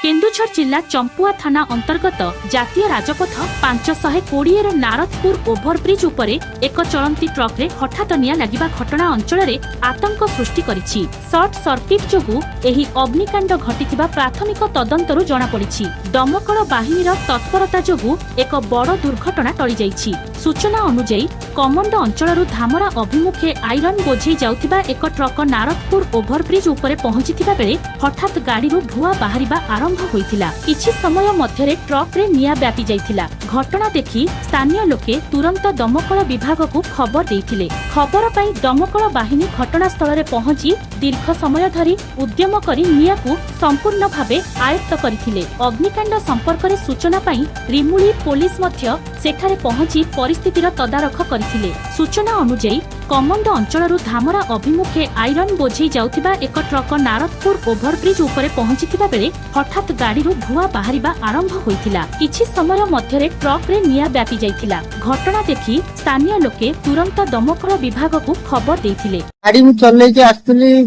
केन्दुझर जिला चंपुआ थाना अंतर्गत जातीय राजपथ 520 नारदपुर ओभरब्रिज उपरे एक चलंती ट्रक रे हठात निया लागिबा घटना अंचल रे आतंक सृष्टि करिछि। सर्ट सर्किट जोगु एही अग्निकांड घटिथिबा प्राथमिक तदंतरु जणा पड़िछि। दमकल बाहिनीर तत्परता जोगु एक बड़ दुर्घटना टळि जाइछि। सूचना अनुसार कमंड अंचलरु धामरा अभिमुखे आयरन बोझे जाउथिबा एक ट्रक नारदपुर ओभरब्रिज उपरे पहुंचिथिबा बेले हठात गाड़ीरु धुआ बाहरिबा आरंभ होइथिला। किछि समय मध्यरे ट्रक रे निया व्यापी जाइथिला। घटना देखि स्थानीय लोके तुरंत दमकल विभाग को खबर देइथिले। खबर पाई दमकल बाहिनी घटनास्थल रे पहुंची दीर्घ समय धरी उद्यम करी निया को संपूर्ण भावे आयत्त करथिले। अग्निकांड संपर्क रे सूचना पाई रिमुली पुलिस मध्य सेठारे पहुंची परिस्थितिर तदारख करथिले। सूचना अनुसार कमंड अंचलरु धामरा अभिमुखे आयरन बोझे जाउथिबा एक ट्रक नारदपुर ओभरब्रिज उपरे पहुंचिथिबा बेले हठात गाड़ीरु धुआ बाहरिबा आरंभ होइथिला। किछि समय मध्यरे ट्रक रे निया व्यापी जाइथिला। घटना देखि स्थानीय लोके तुरंत दमकल विभाग को खबर देइथिले। गाड़ी मु चले के आस्तली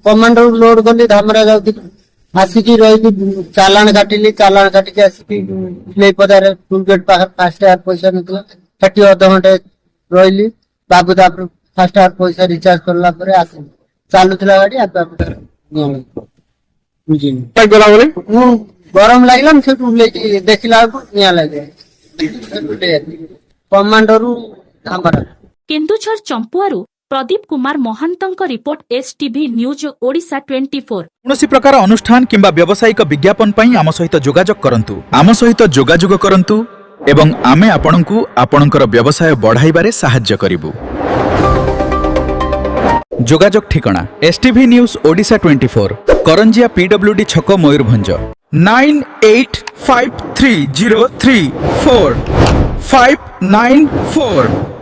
कमांडर लोड गली धामरा जाउथि आसिकी रही चालान काटिली। चालान काटी के आसिकी ले पदारे tool gate Pakhar fast our पैसा निकला। सेठी अध घंटे रहिली। बाबू तापर फास्ट आवर पैसा रिचार्ज करला परे आसी चालुतला गाड़ी आपा बुझी काय गला बोले गरम लागला से टूले देखिला निया लागे कमांडर धामरा। केन्दुझर चंपुआरु प्रदीप कुमार महांतंक रिपोर्ट एसटीवी न्यूज ओडिशा 24। कौनसी प्रकार अनुष्ठान किंबा व्यावसायिक विज्ञापन पई आम सहित जोगाजोग करंतु। आम सहित जोगाजोग करंतु एवं आमे आपनकु आपनकर व्यवसाय बढ़ाइबारे सहाय्य करिवु। जोगाजोग ठिकाना STV news Odisha 24 Karanjia PWD छक मयूरभंज 9853034594।